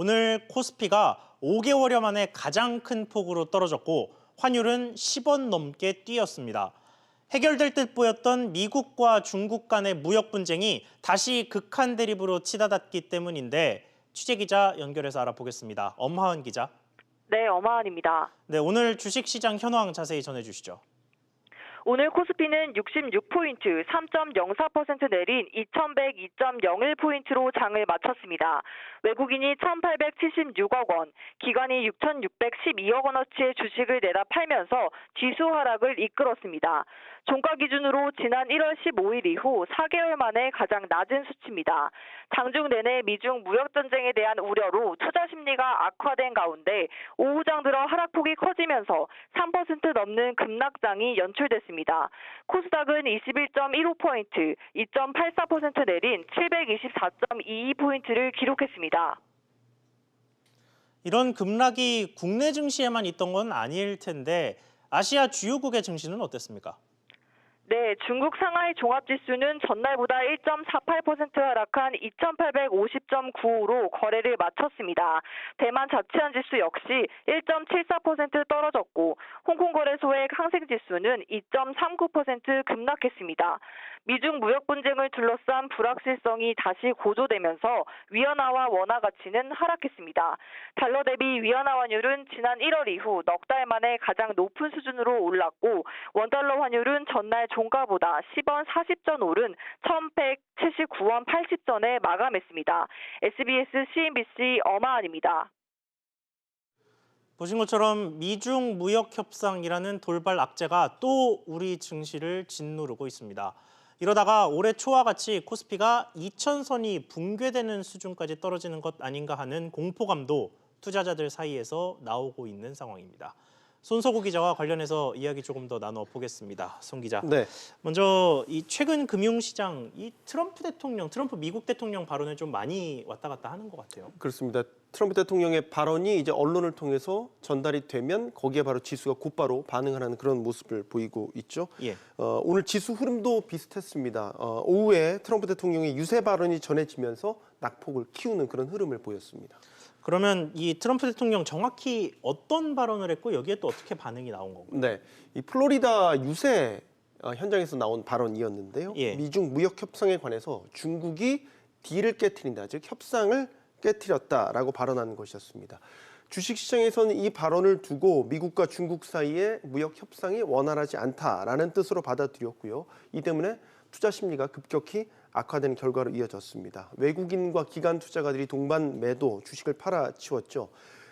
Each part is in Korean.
오늘 코스피가 5개월여 만에 가장 큰 폭으로 떨어졌고 환율은 10원 넘게 뛰었습니다. 해결될 듯 보였던 미국과 중국 간의 무역 분쟁이 다시 극한 대립으로 치닫았기 때문인데 취재기자 연결해서 알아보겠습니다. 엄하은 기자. 네, 엄하은입니다. 네, 오늘 주식시장 현황 자세히 전해주시죠. 오늘 코스피는 66포인트, 3.04% 내린 2102.01포인트로 장을 마쳤습니다. 외국인이 1,876억 원, 기관이 6,612억 원어치의 주식을 내다 팔면서 지수 하락을 이끌었습니다. 종가 기준으로 지난 1월 15일 이후 4개월 만에 가장 낮은 수치입니다. 장중 내내 미중 무역 전쟁에 대한 우려로 투자 심리가 악화된 가운데 오후장 들어 하락폭이 커지면서 3% 넘는 급락장이 연출됐습니다. 코스닥은 21.15포인트, 2.84% 내린 724.22포인트를 기록했습니다. 이런 급락이 국내 증시에만 있던 건 아닐 텐데 아시아 주요국의 증시는 어땠습니까? 네, 중국 상하이 종합지수는 전날보다 1.48% 하락한 2,850.95로 거래를 마쳤습니다. 대만 자치안 지수 역시 1.74% 떨어졌고 홍콩 거래소의 항생지수는 2.39% 급락했습니다. 미중 무역 분쟁을 둘러싼 불확실성이 다시 고조되면서 위안화와 원화 가치는 하락했습니다. 달러 대비 위안화 환율은 지난 1월 이후 넉 달 만에 가장 높은 수준으로 올랐고 원달러 환율은 전날 종가보다 10원 40전 오른 1,179원 80전에 마감했습니다. SBS CNBC 엄하은입니다. 보신 것처럼 미중 무역 협상이라는 돌발 악재가 또 우리 증시를 짓누르고 있습니다. 이러다가 올해 초와 같이 코스피가 2,000선이 붕괴되는 수준까지 떨어지는 것 아닌가 하는 공포감도 투자자들 사이에서 나오고 있는 상황입니다. 손석우 기자와 관련해서 이야기 조금 더 나눠보겠습니다. 송 기자. 네. 먼저 이 최근 금융시장, 이 트럼프 미국 대통령 발언을 좀 많이 왔다 갔다 하는 것 같아요. 그렇습니다. 트럼프 대통령의 발언이 이제 언론을 통해서 전달이 되면 거기에 바로 지수가 곧바로 반응하는 그런 모습을 보이고 있죠. 예. 오늘 지수 흐름도 비슷했습니다. 오후에 트럼프 대통령의 유세 발언이 전해지면서 낙폭을 키우는 그런 흐름을 보였습니다. 그러면 이 트럼프 대통령 정확히 어떤 발언을 했고 여기에 또 어떻게 반응이 나온 건가요? 네, 이 플로리다 유세 현장에서 나온 발언이었는데요. 예. 미중 무역 협상에 관해서 중국이 딜을 깨트린다, 즉 협상을 깨트렸다라고 발언한 것이었습니다. 주식시장에서는 이 발언을 두고 미국과 중국 사이의 무역 협상이 원활하지 않다라는 뜻으로 받아들였고요. 이 때문에 투자 심리가 급격히 악화된 결과로 이어졌습니다. 외국인과 기관 투자가들이 동반 매도 주식을 팔아치웠죠.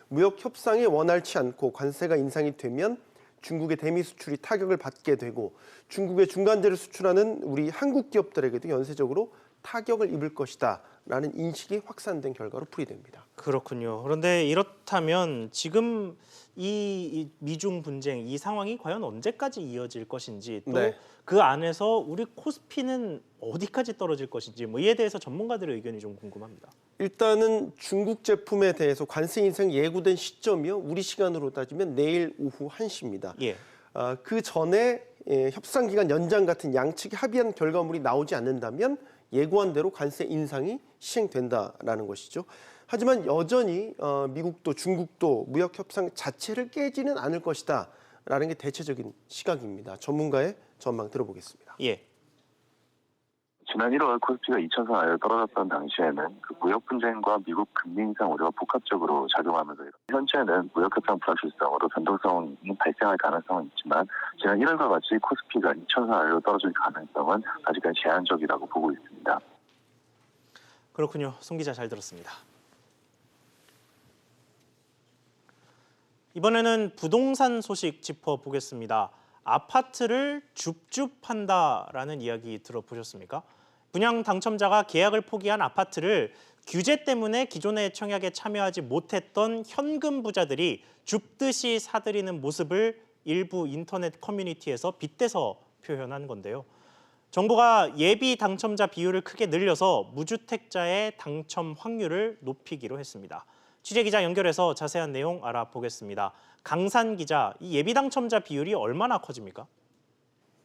무역 협상이 원활치 않고 관세가 인상이 되면 중국의 대미 수출이 타격을 받게 되고 중국의 중간재를 수출하는 우리 한국 기업들에게도 연쇄적으로 타격을 입을 것이다라는 인식이 확산된 결과로 풀이됩니다. 그렇군요. 그런데 이렇다면 지금 이 미중 분쟁, 이 상황이 과연 언제까지 이어질 것인지 또 네. 그 안에서 우리 코스피는 어디까지 떨어질 것인지 이에 대해서 전문가들의 의견이 좀 궁금합니다. 일단은 중국 제품에 대해서 관세 인상이 예고된 시점이요. 우리 시간으로 따지면 내일 오후 1시입니다. 예. 그 전에 협상 기간 연장 같은 양측이 합의한 결과물이 나오지 않는다면 예고한 대로 관세 인상이 시행된다라는 것이죠. 하지만 여전히 미국도 중국도 무역 협상 자체를 깨지는 않을 것이다라는 게 대체적인 시각입니다. 전문가의 전망 들어보겠습니다. 예. 지난 1월 코스피가 2,000선 아래로 떨어졌던 당시에는 그 무역 분쟁과 미국 금리 인상 우려가 복합적으로 작용하면서 현재는 무역 협상 불확실성으로 변동성이 발생할 가능성은 있지만 지난 1월과 같이 코스피가 2,000선 아래로 떨어질 가능성은 아직까지 제한적이라고 보고 있습니다. 그렇군요. 송 기자 잘 들었습니다. 이번에는 부동산 소식 짚어보겠습니다. 아파트를 줍줍한다라는 이야기 들어보셨습니까? 분양 당첨자가 계약을 포기한 아파트를 규제 때문에 기존의 청약에 참여하지 못했던 현금 부자들이 줍듯이 사들이는 모습을 일부 인터넷 커뮤니티에서 빗대서 표현한 건데요. 정부가 예비 당첨자 비율을 크게 늘려서 무주택자의 당첨 확률을 높이기로 했습니다. 취재기자 연결해서 자세한 내용 알아보겠습니다. 강산 기자, 이 예비 당첨자 비율이 얼마나 커집니까?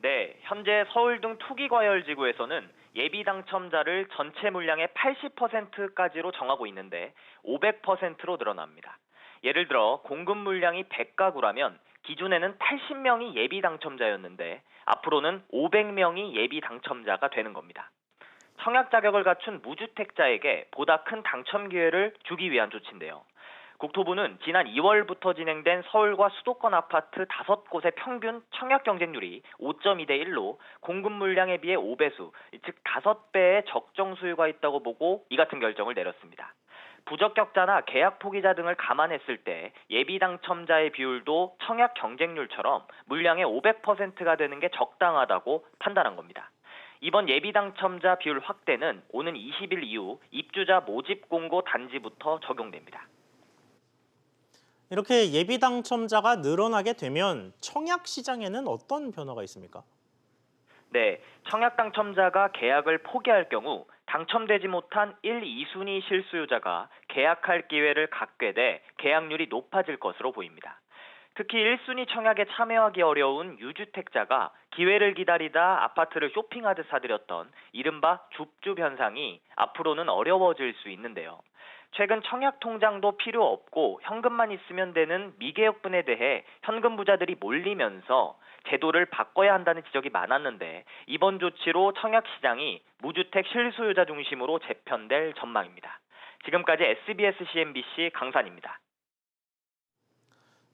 네, 현재 서울 등 투기과열지구에서는 예비 당첨자를 전체 물량의 80%까지로 정하고 있는데 500%로 늘어납니다. 예를 들어 공급 물량이 100가구라면 기존에는 80명이 예비 당첨자였는데 앞으로는 500명이 예비 당첨자가 되는 겁니다. 청약 자격을 갖춘 무주택자에게 보다 큰 당첨 기회를 주기 위한 조치인데요. 국토부는 지난 2월부터 진행된 서울과 수도권 아파트 5곳의 평균 청약 경쟁률이 5.2대 1로 공급 물량에 비해 5배수, 즉 5배의 적정 수요가 있다고 보고 이 같은 결정을 내렸습니다. 부적격자나 계약 포기자 등을 감안했을 때 예비 당첨자의 비율도 청약 경쟁률처럼 물량의 500%가 되는 게 적당하다고 판단한 겁니다. 이번 예비 당첨자 비율 확대는 오는 20일 이후 입주자 모집 공고 단지부터 적용됩니다. 이렇게 예비 당첨자가 늘어나게 되면 청약 시장에는 어떤 변화가 있습니까? 네, 청약 당첨자가 계약을 포기할 경우 당첨되지 못한 1, 2순위 실수요자가 계약할 기회를 갖게 돼 계약률이 높아질 것으로 보입니다. 특히 1순위 청약에 참여하기 어려운 유주택자가 기회를 기다리다 아파트를 쇼핑하듯 사들였던 이른바 줍줍 현상이 앞으로는 어려워질 수 있는데요. 최근 청약 통장도 필요 없고 현금만 있으면 되는 미개혁분에 대해 현금 부자들이 몰리면서 제도를 바꿔야 한다는 지적이 많았는데 이번 조치로 청약 시장이 무주택 실수요자 중심으로 재편될 전망입니다. 지금까지 SBS CNBC 강산입니다.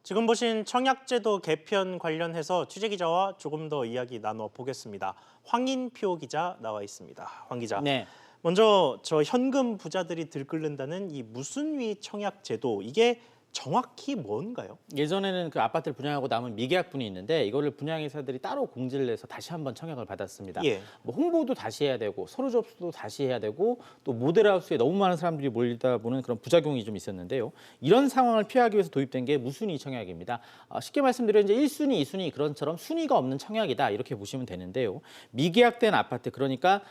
지금 보신 청약제도 개편 관련해서 취재기자와 조금 더 이야기 나눠보겠습니다. 황인표 기자 나와 있습니다. 황 기자. 네. 먼저 저 현금 부자들이 들끓는다는 이 무순위 청약제도, 이게 정확히 뭔가요? 예전에는 그 아파트를 분양하고 남은 미계약분이 있는데 이거를 분양회사들이 따로 공지를 내서 다시 한번 청약을 받았습니다. 예. 뭐 홍보도 다시 해야 되고 서류 접수도 다시 해야 되고 또 모델하우스에 너무 많은 사람들이 몰리다 보는 그런 부작용이 좀 있었는데요. 이런 상황을 피하기 위해서 도입된 게 무순위 청약입니다. 쉽게 말씀드려 이제 1순위, 2순위 그런처럼 순위가 없는 청약이다 이렇게 보시면 되는데요. 미계약된 아파트, 그러니까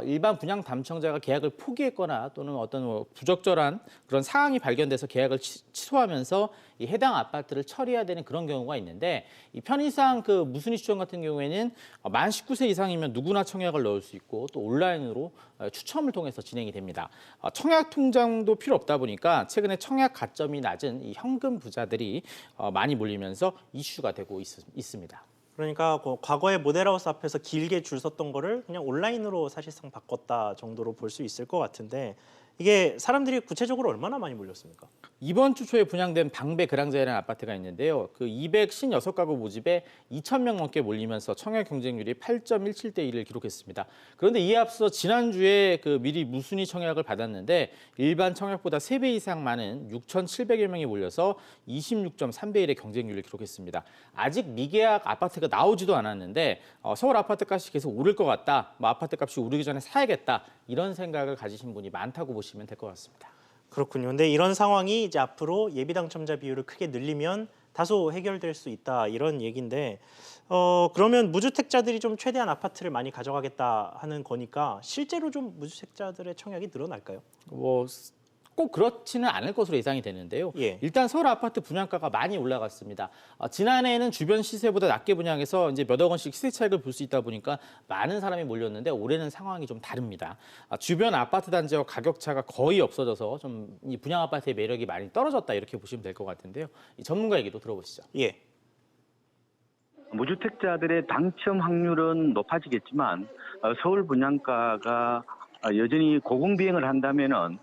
일반 분양 담청자가 계약을 포기했거나 또는 어떤 뭐 부적절한 그런 상황이 발견돼서 계약을 취소하면서 이 해당 아파트를 처리해야 되는 그런 경우가 있는데, 이 편의상 그 무순위 추천 같은 경우에는 만 19세 이상이면 누구나 청약을 넣을 수 있고 또 온라인으로 추첨을 통해서 진행이 됩니다. 청약 통장도 필요 없다 보니까 최근에 청약 가점이 낮은 이 현금 부자들이 많이 몰리면서 이슈가 되고 있습니다. 그러니까 과거에 모델하우스 앞에서 길게 줄 섰던 거를 그냥 온라인으로 사실상 바꿨다 정도로 볼 수 있을 것 같은데, 이게 사람들이 구체적으로 얼마나 많이 몰렸습니까? 이번 주 초에 분양된 방배 그랑자이라는 아파트가 있는데요. 그 256가구 모집에 2,000명 넘게 몰리면서 청약 경쟁률이 8.17대 1을 기록했습니다. 그런데 이에 앞서 지난주에 그 미리 무순위 청약을 받았는데 일반 청약보다 3배 이상 많은 6,700여 명이 몰려서 26.3대 1의 경쟁률을 기록했습니다. 아직 미계약 아파트가 나오지도 않았는데 서울 아파트 값이 계속 오를 것 같다, 뭐 아파트 값이 오르기 전에 사야겠다, 이런 생각을 가지신 분이 많다고 보시면 될 것 같습니다. 그렇군요. 근데 이런 상황이 이제 앞으로 예비 당첨자 비율을 크게 늘리면 다소 해결될 수 있다, 이런 얘기인데, 그러면 무주택자들이 좀 최대한 아파트를 많이 가져가겠다 하는 거니까 실제로 좀 무주택자들의 청약이 늘어날까요? 꼭 그렇지는 않을 것으로 예상이 되는데요. 예. 일단 서울 아파트 분양가가 많이 올라갔습니다. 지난해에는 주변 시세보다 낮게 분양해서 이제 몇억 원씩 시세 차익을 볼 수 있다 보니까 많은 사람이 몰렸는데 올해는 상황이 좀 다릅니다. 주변 아파트 단지와 가격 차가 거의 없어져서 좀 이 분양 아파트의 매력이 많이 떨어졌다, 이렇게 보시면 될 것 같은데요. 이 전문가 얘기도 들어보시죠. 예. 무주택자들의 당첨 확률은 높아지겠지만 서울 분양가가 여전히 고공비행을 한다면은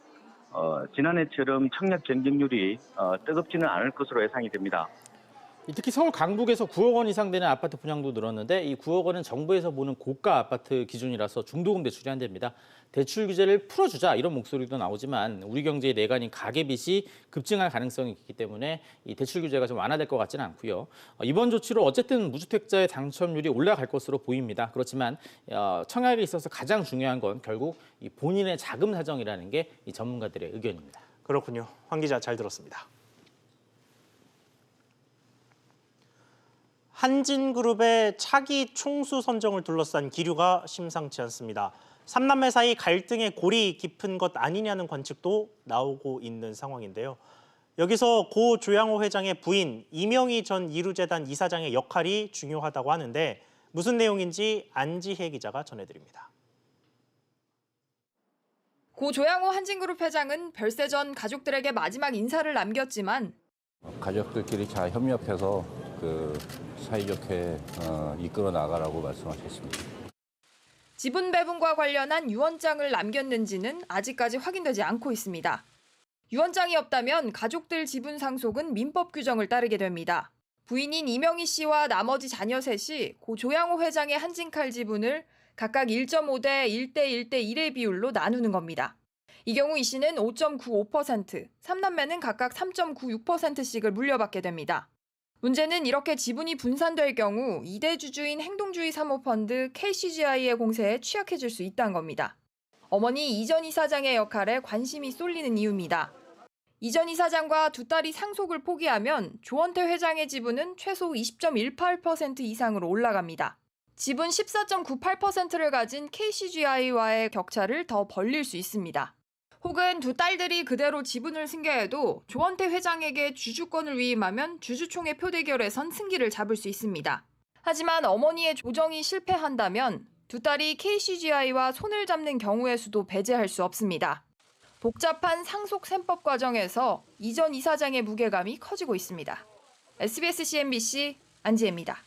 지난해처럼 청약 경쟁률이 뜨겁지는 않을 것으로 예상이 됩니다. 특히 서울 강북에서 9억 원 이상 되는 아파트 분양도 늘었는데 이 9억 원은 정부에서 보는 고가 아파트 기준이라서 중도금 대출이 안 됩니다. 대출 규제를 풀어주자, 이런 목소리도 나오지만 우리 경제의 내관인 가계빚이 급증할 가능성이 있기 때문에 이 대출 규제가 좀 완화될 것 같지는 않고요. 이번 조치로 어쨌든 무주택자의 당첨률이 올라갈 것으로 보입니다. 그렇지만 청약에 있어서 가장 중요한 건 결국 이 본인의 자금 사정이라는 게 이 전문가들의 의견입니다. 그렇군요. 황 기자 잘 들었습니다. 한진그룹의 차기 총수 선정을 둘러싼 기류가 심상치 않습니다. 3남매 사이 갈등의 골이 깊은 것 아니냐는 관측도 나오고 있는 상황인데요. 여기서 고 조양호 회장의 부인 이명희 전 이루재단 이사장의 역할이 중요하다고 하는데 무슨 내용인지 안지혜 기자가 전해드립니다. 고 조양호 한진그룹 회장은 별세 전 가족들에게 마지막 인사를 남겼지만 가족들끼리 잘 협력해서 사이좋게 이끌어 나가라고 말씀하셨습니다. 지분 배분과 관련한 유언장을 남겼는지는 아직까지 확인되지 않고 있습니다. 유언장이 없다면 가족들 지분 상속은 민법 규정을 따르게 됩니다. 부인인 이명희 씨와 나머지 자녀 셋이 고 조양호 회장의 한진칼 지분을 각각 1.5대 1대 1대 1의 비율로 나누는 겁니다. 이 경우 이 씨는 5.95%, 3남매는 각각 3.96%씩을 물려받게 됩니다. 문제는 이렇게 지분이 분산될 경우 2대 주주인 행동주의 사모펀드 KCGI의 공세에 취약해질 수 있다는 겁니다. 어머니 이 전 이사장의 역할에 관심이 쏠리는 이유입니다. 이 전 이사장과 두 딸이 상속을 포기하면 조원태 회장의 지분은 최소 20.18% 이상으로 올라갑니다. 지분 14.98%를 가진 KCGI와의 격차를 더 벌릴 수 있습니다. 혹은 두 딸들이 그대로 지분을 승계해도 조원태 회장에게 주주권을 위임하면 주주총회 표대결에선 승기를 잡을 수 있습니다. 하지만 어머니의 조정이 실패한다면 두 딸이 KCGI와 손을 잡는 경우의 수도 배제할 수 없습니다. 복잡한 상속 셈법 과정에서 이 전 이사장의 무게감이 커지고 있습니다. SBS CNBC 안지혜입니다.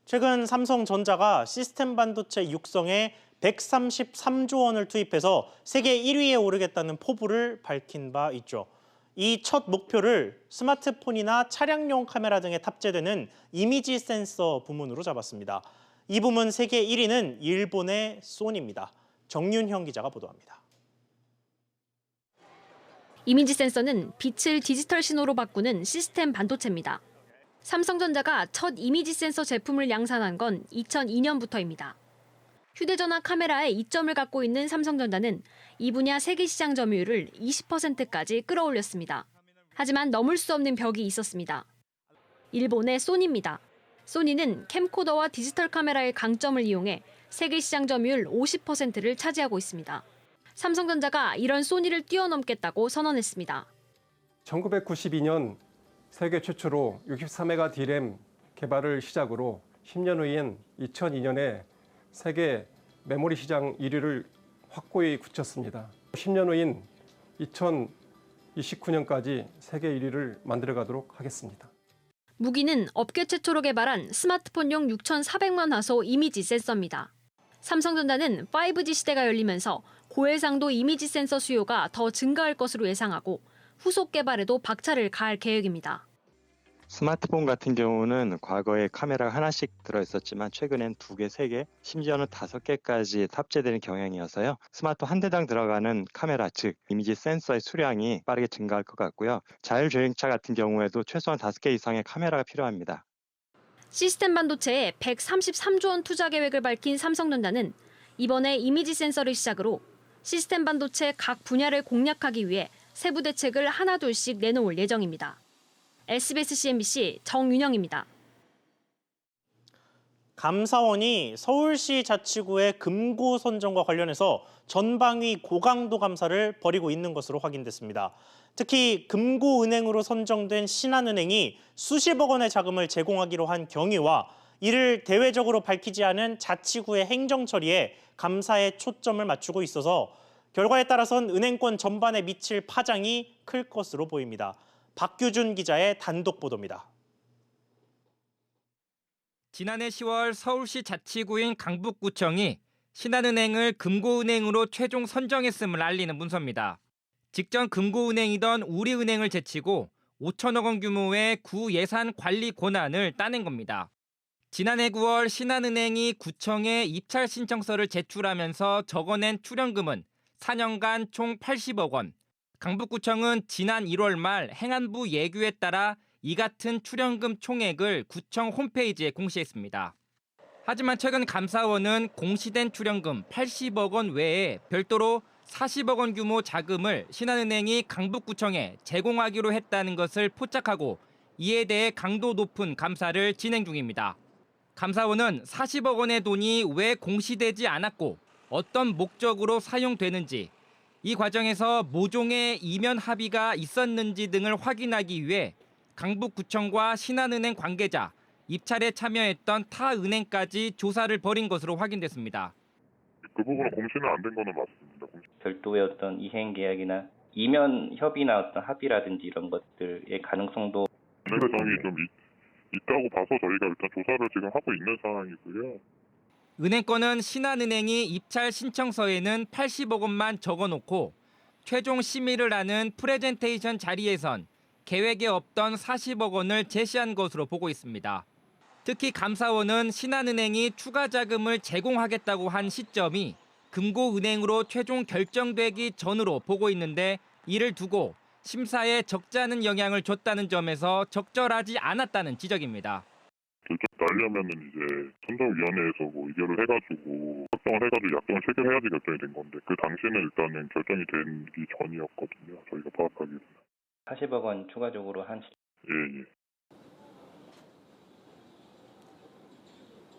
최근 삼성전자가 시스템 반도체 육성에 133조 원을 투입해서 세계 1위에 오르겠다는 포부를 밝힌 바 있죠. 이 첫 목표를 스마트폰이나 차량용 카메라 등에 탑재되는 이미지 센서 부문으로 잡았습니다. 이 부문 세계 1위는 일본의 소니입니다. 정윤형 기자가 보도합니다. 이미지 센서는 빛을 디지털 신호로 바꾸는 시스템 반도체입니다. 삼성전자가 첫 이미지 센서 제품을 양산한 건 2002년부터입니다. 휴대전화 카메라에 이점을 갖고 있는 삼성전자는 이 분야 세계 시장 점유율을 20%까지 끌어올렸습니다. 하지만 넘을 수 없는 벽이 있었습니다. 일본의 소니입니다. 소니는 캠코더와 디지털 카메라의 강점을 이용해 세계 시장 점유율 50%를 차지하고 있습니다. 삼성전자가 이런 소니를 뛰어넘겠다고 선언했습니다. 1992년 세계 최초로 63메가 D램 개발을 시작으로 10년 후인 2002년에 세계 메모리 시장 1위를 확고히 굳혔습니다. 10년 후인 2029년까지 세계 1위를 만들어가도록 하겠습니다. 무기는 업계 최초로 개발한 스마트폰용 6,400만 화소 이미지 센서입니다. 삼성전자는 5G 시대가 열리면서 고해상도 이미지 센서 수요가 더 증가할 것으로 예상하고 후속 개발에도 박차를 가할 계획입니다. 스마트폰 같은 경우는 과거에 카메라가 하나씩 들어있었지만 최근엔 2개, 3개, 심지어는 5개까지 탑재되는 경향이어서요. 스마트폰 한 대당 들어가는 카메라, 즉 이미지 센서의 수량이 빠르게 증가할 것 같고요. 자율주행차 같은 경우에도 최소한 5개 이상의 카메라가 필요합니다. 시스템 반도체에 133조 원 투자 계획을 밝힌 삼성전자는 이번에 이미지 센서를 시작으로 시스템 반도체 각 분야를 공략하기 위해 세부 대책을 하나둘씩 내놓을 예정입니다. SBS CNBC 정윤영입니다. 감사원이 서울시 자치구의 금고 선정과 관련해서 전방위 고강도 감사를 벌이고 있는 것으로 확인됐습니다. 특히 금고은행으로 선정된 신한은행이 수십억 원의 자금을 제공하기로 한 경위와 이를 대외적으로 밝히지 않은 자치구의 행정처리에 감사에 초점을 맞추고 있어서 결과에 따라선 은행권 전반에 미칠 파장이 클 것으로 보입니다. 박규준 기자의 단독 보도입니다. 지난해 10월 서울시 자치구인 강북구청이 신한은행을 금고은행으로 최종 선정했음을 알리는 문서입니다. 직전 금고은행이던 우리은행을 제치고 5천억 원 규모의 구 예산 관리 권한을 따낸 겁니다. 지난해 9월 신한은행이 구청에 입찰 신청서를 제출하면서 적어낸 출연금은 4년간 총 80억 원. 강북구청은 지난 1월 말 행안부 예규에 따라 이 같은 출연금 총액을 구청 홈페이지에 공시했습니다. 하지만 최근 감사원은 공시된 출연금 80억 원 외에 별도로 40억 원 규모 자금을 신한은행이 강북구청에 제공하기로 했다는 것을 포착하고 이에 대해 강도 높은 감사를 진행 중입니다. 감사원은 40억 원의 돈이 왜 공시되지 않았고 어떤 목적으로 사용되는지, 이 과정에서 모종의 이면 합의가 있었는지 등을 확인하기 위해 강북구청과 신한은행 관계자, 입찰에 참여했던 타 은행까지 조사를 벌인 것으로 확인됐습니다. 그 부분은 공시는 안 된 거는 맞습니다. 별도의 어떤 이행 계약이나 이면 협의나 어떤 합의라든지 이런 것들의 가능성도 가능성이 좀 있다고 봐서 저희가 일단 조사를 지금 하고 있는 상황이고요. 은행권은 신한은행이 입찰 신청서에는 80억 원만 적어놓고 최종 심의를 하는 프레젠테이션 자리에선 계획에 없던 40억 원을 제시한 것으로 보고 있습니다. 특히 감사원은 신한은행이 추가 자금을 제공하겠다고 한 시점이 금고은행으로 최종 결정되기 전으로 보고 있는데 이를 두고 심사에 적지 않은 영향을 줬다는 점에서 적절하지 않았다는 지적입니다. 결정하려면은 이제 선정위원회에서 뭐 의결을 해가지고 확정을 해가지고 약정을 체결해야지 결정이 된 건데 그 당시에는 일단은 결정이 되기 전이었거든요. 저희가 파악하기로는. 40억 원 추가적으로 한 예.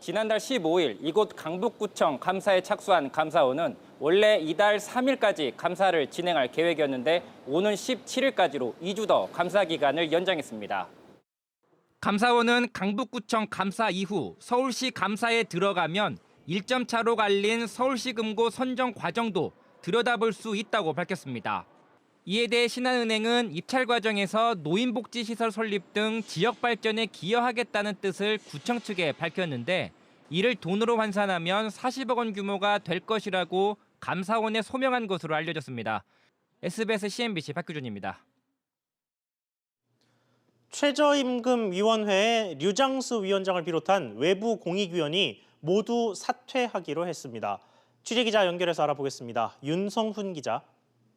지난달 15일 이곳 강북구청 감사에 착수한 감사원은 원래 이달 3일까지 감사를 진행할 계획이었는데 오는 17일까지로 2주 더 감사 기간을 연장했습니다. 감사원은 강북구청 감사 이후 서울시 감사에 들어가면 1점 차로 갈린 서울시 금고 선정 과정도 들여다볼 수 있다고 밝혔습니다. 이에 대해 신한은행은 입찰 과정에서 노인복지시설 설립 등 지역 발전에 기여하겠다는 뜻을 구청 측에 밝혔는데 이를 돈으로 환산하면 40억 원 규모가 될 것이라고 감사원에 소명한 것으로 알려졌습니다. SBS CNBC 박규준입니다. 최저임금위원회의 류장수 위원장을 비롯한 외부 공익위원이 모두 사퇴하기로 했습니다. 취재기자 연결해서 알아보겠습니다. 윤성훈 기자.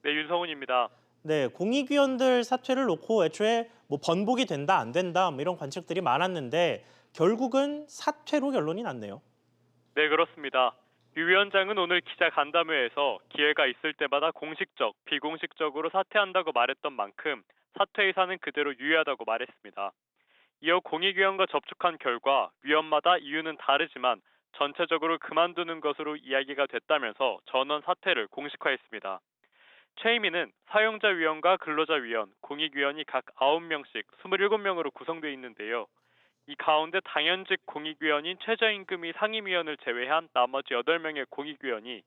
네, 윤성훈입니다. 네, 공익위원들 사퇴를 놓고 애초에 뭐 번복이 된다 안 된다 뭐 이런 관측들이 많았는데 결국은 사퇴로 결론이 났네요. 네, 그렇습니다. 유 위원장은 오늘 기자 간담회에서 기회가 있을 때마다 공식적, 비공식적으로 사퇴한다고 말했던 만큼 사퇴 의사는 그대로 유효하다고 말했습니다. 이어 공익위원과 접촉한 결과 위원마다 이유는 다르지만 전체적으로 그만두는 것으로 이야기가 됐다면서 전원 사퇴를 공식화했습니다. 최이민은 사용자위원과 근로자위원, 공익위원이 각 9명씩 27명으로 구성되어 있는데요. 이 가운데 당연직 공익위원인 최저임금위 상임위원을 제외한 나머지 8명의 공익위원이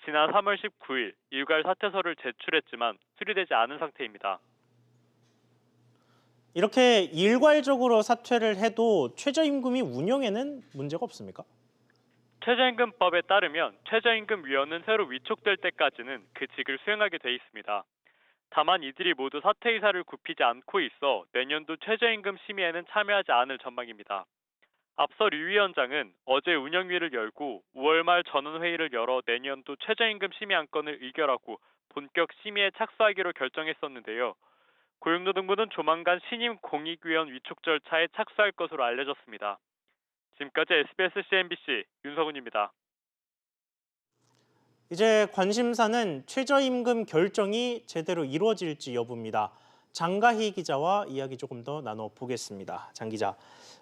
지난 3월 19일 일괄 사퇴서를 제출했지만 수리되지 않은 상태입니다. 이렇게 일괄적으로 사퇴를 해도 최저임금위 운영에는 문제가 없습니까? 최저임금법에 따르면 최저임금위원은 새로 위촉될 때까지는 그 직을 수행하게 돼 있습니다. 다만 이들이 모두 사퇴 의사를 굽히지 않고 있어 내년도 최저임금 심의에는 참여하지 않을 전망입니다. 앞서 류 위원장은 어제 운영위를 열고 5월 말 전원회의를 열어 내년도 최저임금 심의 안건을 의결하고 본격 심의에 착수하기로 결정했었는데요. 고용노동부는 조만간 신임 공익위원 위촉 절차에 착수할 것으로 알려졌습니다. 지금까지 SBS CNBC 윤성훈입니다. 이제 관심사는 최저임금 결정이 제대로 이루어질지 여부입니다. 장가희 기자와 이야기 조금 더 나눠보겠습니다. 장 기자,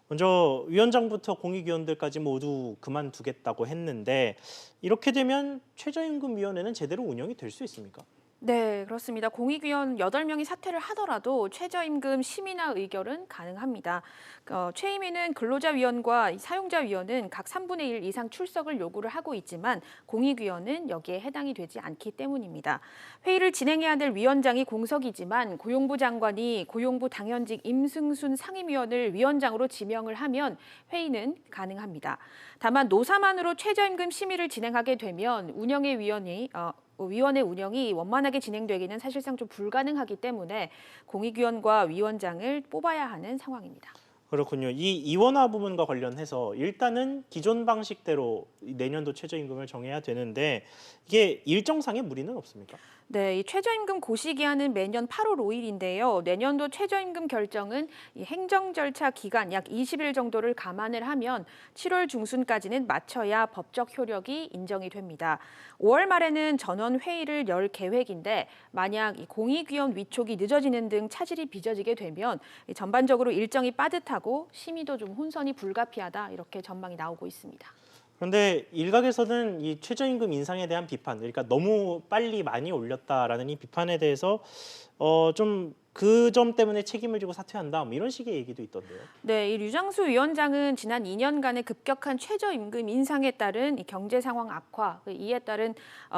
먼저 위원장부터 공익위원들까지 모두 그만두겠다고 했는데 이렇게 되면 최저임금위원회는 제대로 운영이 될 수 있습니까? 네, 그렇습니다. 공익위원 8명이 사퇴를 하더라도 최저임금 심의나 의결은 가능합니다. 최이민은 근로자위원과 사용자위원은 각 3분의 1 이상 출석을 요구를 하고 있지만 공익위원은 여기에 해당이 되지 않기 때문입니다. 회의를 진행해야 될 위원장이 공석이지만 고용부 장관이 고용부 당연직 임승순 상임위원을 위원장으로 지명을 하면 회의는 가능합니다. 다만 노사만으로 최저임금 심의를 진행하게 되면 위원회 운영이 원만하게 진행되기는 사실상 좀 불가능하기 때문에 공익위원과 위원장을 뽑아야 하는 상황입니다. 그렇군요. 이 이원화 부분과 관련해서 일단은 기존 방식대로 내년도 최저임금을 정해야 되는데 이게 일정상의 무리는 없습니까? 네, 이 최저임금 고시기한은 매년 8월 5일인데요. 내년도 최저임금 결정은 이 행정 절차 기간 약 20일 정도를 감안을 하면 7월 중순까지는 마쳐야 법적 효력이 인정이 됩니다. 5월 말에는 전원 회의를 열 계획인데 만약 이 공익위원 위촉이 늦어지는 등 차질이 빚어지게 되면 전반적으로 일정이 빠듯하고 심의도 좀 혼선이 불가피하다 이렇게 전망이 나오고 있습니다. 그런데 일각에서는 이 최저임금 인상에 대한 비판, 그러니까 너무 빨리 많이 올렸다라는 이 비판에 대해서 좀 그 점 때문에 책임을 지고 사퇴한다. 뭐 이런 식의 얘기도 있던데요. 네, 이 류장수 위원장은 지난 2년간의 급격한 최저임금 인상에 따른 이 경제 상황 악화, 이에 따른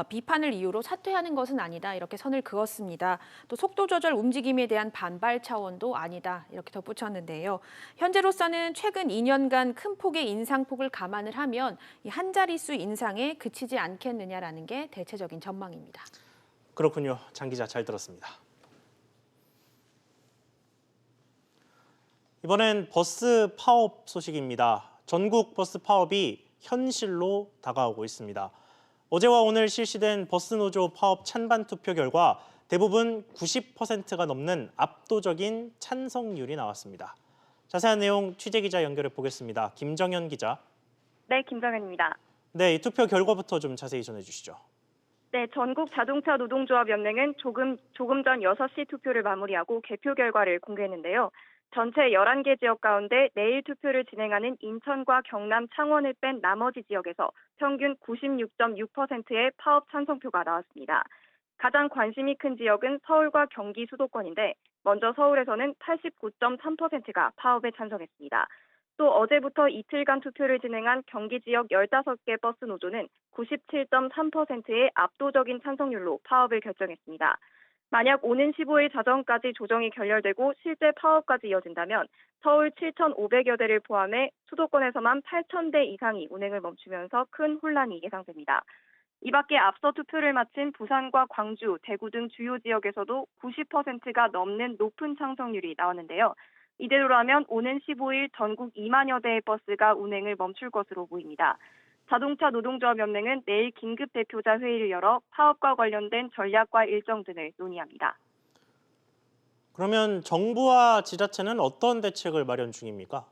비판을 이유로 사퇴하는 것은 아니다. 이렇게 선을 그었습니다. 또 속도 조절 움직임에 대한 반발 차원도 아니다. 이렇게 덧붙였는데요. 현재로서는 최근 2년간 큰 폭의 인상폭을 감안을 하면 이 한 자릿수 인상에 그치지 않겠느냐라는 게 대체적인 전망입니다. 그렇군요. 장 기자 잘 들었습니다. 이번엔 버스 파업 소식입니다. 전국 버스 파업이 현실로 다가오고 있습니다. 어제와 오늘 실시된 버스노조 파업 찬반 투표 결과 대부분 90%가 넘는 압도적인 찬성률이 나왔습니다. 자세한 내용 취재기자 연결해 보겠습니다. 김정현 기자. 네, 김정현입니다. 네, 이 투표 결과부터 좀 자세히 전해 주시죠. 네, 전국 자동차 노동조합 연맹은 조금 전 6시 투표를 마무리하고 개표 결과를 공개했는데요. 전체 11개 지역 가운데 내일 투표를 진행하는 인천과 경남, 창원을 뺀 나머지 지역에서 평균 96.6%의 파업 찬성표가 나왔습니다. 가장 관심이 큰 지역은 서울과 경기 수도권인데 먼저 서울에서는 89.3%가 파업에 찬성했습니다. 또 어제부터 이틀간 투표를 진행한 경기 지역 15개 버스 노조는 97.3%의 압도적인 찬성률로 파업을 결정했습니다. 만약 오는 15일 자정까지 조정이 결렬되고 실제 파업까지 이어진다면 서울 7,500여 대를 포함해 수도권에서만 8,000대 이상이 운행을 멈추면서 큰 혼란이 예상됩니다. 이 밖에 앞서 투표를 마친 부산과 광주, 대구 등 주요 지역에서도 90%가 넘는 높은 찬성률이 나왔는데요. 이대로라면 오는 15일 전국 2만여 대의 버스가 운행을 멈출 것으로 보입니다. 자동차 노동조합 연맹은 내일 긴급 대표자 회의를 열어 파업과 관련된 전략과 일정 등을 논의합니다. 그러면 정부와 지자체는 어떤 대책을 마련 중입니까?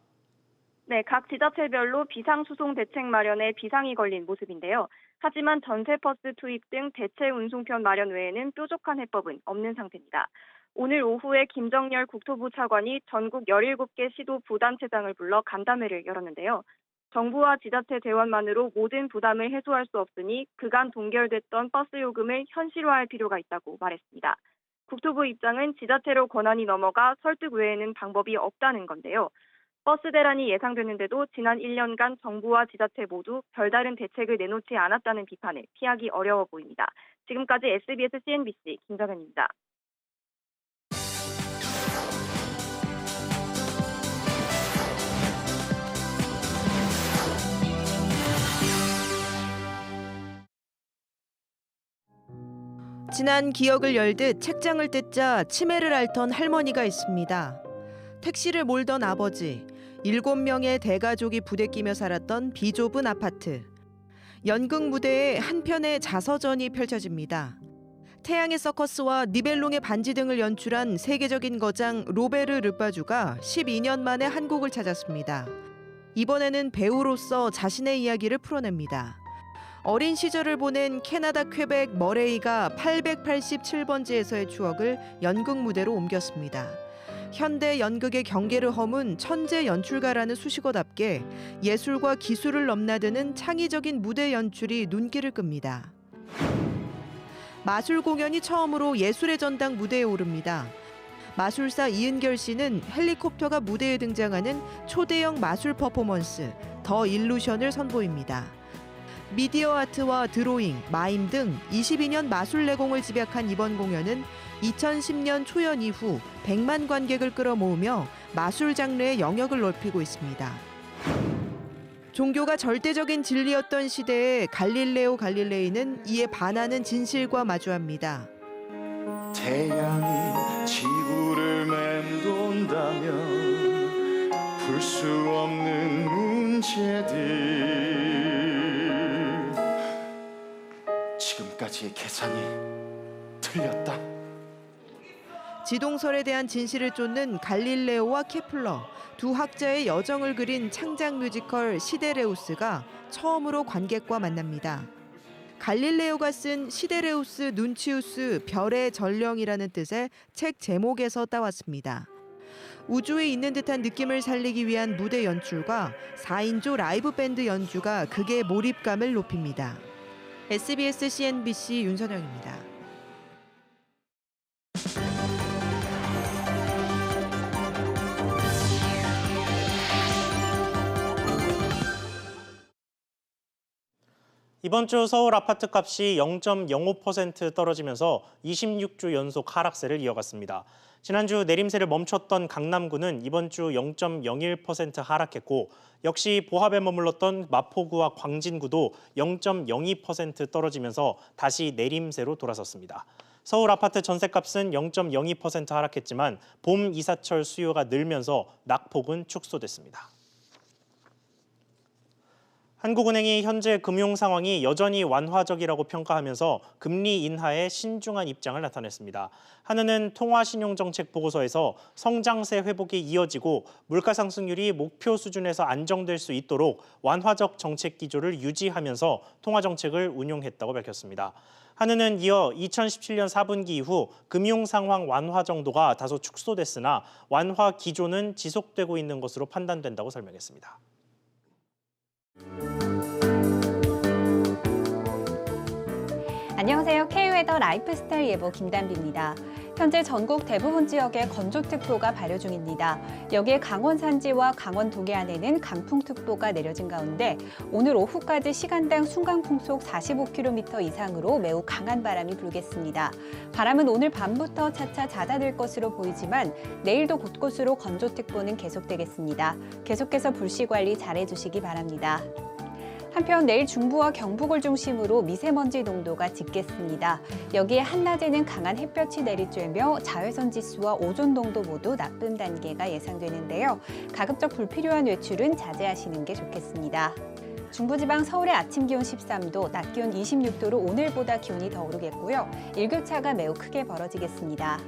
네, 각 지자체별로 비상수송 대책 마련에 비상이 걸린 모습인데요. 하지만 전세버스 투입 등 대체 운송편 마련 외에는 뾰족한 해법은 없는 상태입니다. 오늘 오후에 김정열 국토부 차관이 전국 17개 시도 부단체장을 불러 간담회를 열었는데요. 정부와 지자체 대원만으로 모든 부담을 해소할 수 없으니 그간 동결됐던 버스 요금을 현실화할 필요가 있다고 말했습니다. 국토부 입장은 지자체로 권한이 넘어가 설득 외에는 방법이 없다는 건데요. 버스 대란이 예상되는데도 지난 1년간 정부와 지자체 모두 별다른 대책을 내놓지 않았다는 비판을 피하기 어려워 보입니다. 지금까지 SBS CNBC 김정현입니다. 지난 기억을 열듯 책장을 뜯자 치매를 앓던 할머니가 있습니다. 택시를 몰던 아버지, 7명의 대가족이 부대끼며 살았던 비좁은 아파트. 연극 무대에 한편의 자서전이 펼쳐집니다. 태양의 서커스와 니벨롱의 반지 등을 연출한 세계적인 거장 로베르 르바주가 12년 만에 한국을 찾았습니다. 이번에는 배우로서 자신의 이야기를 풀어냅니다. 어린 시절을 보낸 캐나다 퀘벡 머레이가 887번지에서의 추억을 연극 무대로 옮겼습니다. 현대 연극의 경계를 허문 천재 연출가라는 수식어답게 예술과 기술을 넘나드는 창의적인 무대 연출이 눈길을 끕니다. 마술 공연이 처음으로 예술의 전당 무대에 오릅니다. 마술사 이은결 씨는 헬리콥터가 무대에 등장하는 초대형 마술 퍼포먼스 더 일루션을 선보입니다. 미디어 아트와 드로잉, 마임 등 22년 마술 내공을 집약한 이번 공연은 2010년 초연 이후 100만 관객을 끌어모으며 마술 장르의 영역을 넓히고 있습니다. 종교가 절대적인 진리였던 시대에 갈릴레오 갈릴레이는 이에 반하는 진실과 마주합니다. 태양이 지구를 맴돈다면 풀 수 없는 문제들 지금까지의 계산이 틀렸다. 지동설에 대한 진실을 쫓는 갈릴레오와 케플러, 두 학자의 여정을 그린 창작 뮤지컬 시데레우스가 처음으로 관객과 만납니다. 갈릴레오가 쓴 시데레우스 눈치우스 별의 전령이라는 뜻의 책 제목에서 따왔습니다. 우주에 있는 듯한 느낌을 살리기 위한 무대 연출과 4인조 라이브 밴드 연주가 극의 몰입감을 높입니다. SBS CNBC 윤선영입니다. 이번 주 서울 아파트 값이 0.05% 떨어지면서 26주 연속 하락세를 이어갔습니다. 지난주 내림세를 멈췄던 강남구는 이번 주 0.01% 하락했고 역시 보합에 머물렀던 마포구와 광진구도 0.02% 떨어지면서 다시 내림세로 돌아섰습니다. 서울 아파트 전셋값은 0.02% 하락했지만 봄 이사철 수요가 늘면서 낙폭은 축소됐습니다. 한국은행이 현재 금융 상황이 여전히 완화적이라고 평가하면서 금리 인하에 신중한 입장을 나타냈습니다. 한은은 통화신용정책 보고서에서 성장세 회복이 이어지고 물가 상승률이 목표 수준에서 안정될 수 있도록 완화적 정책 기조를 유지하면서 통화정책을 운용했다고 밝혔습니다. 한은은 이어 2017년 4분기 이후 금융 상황 완화 정도가 다소 축소됐으나 완화 기조는 지속되고 있는 것으로 판단된다고 설명했습니다. 안녕하세요. K웨더 라이프스타일 예보 김단비입니다. 현재 전국 대부분 지역에 건조특보가 발효 중입니다. 여기에 강원 산지와 강원 동해안에는 강풍특보가 내려진 가운데 오늘 오후까지 시간당 순간풍속 45km 이상으로 매우 강한 바람이 불겠습니다. 바람은 오늘 밤부터 차차 잦아들 것으로 보이지만 내일도 곳곳으로 건조특보는 계속되겠습니다. 계속해서 불씨 관리 잘해주시기 바랍니다. 한편 내일 중부와 경북을 중심으로 미세먼지 농도가 짙겠습니다. 여기에 한낮에는 강한 햇볕이 내리쬐며 자외선 지수와 오존 농도 모두 나쁨 단계가 예상되는데요. 가급적 불필요한 외출은 자제하시는 게 좋겠습니다. 중부지방 서울의 아침 기온 13도, 낮 기온 26도로 오늘보다 기온이 더 오르겠고요. 일교차가 매우 크게 벌어지겠습니다.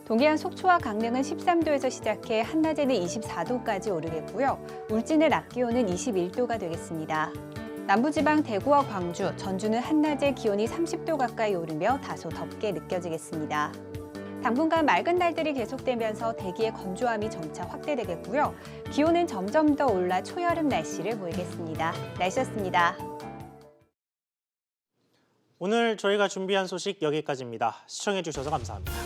동해안 속초와 강릉은 13도에서 시작해 한낮에는 24도까지 오르겠고요. 울진의 낮 기온은 21도가 되겠습니다. 남부지방 대구와 광주, 전주는 한낮에 기온이 30도 가까이 오르며 다소 덥게 느껴지겠습니다. 당분간 맑은 날들이 계속되면서 대기의 건조함이 점차 확대되겠고요. 기온은 점점 더 올라 초여름 날씨를 보이겠습니다. 날씨였습니다. 오늘 저희가 준비한 소식 여기까지입니다. 시청해주셔서 감사합니다.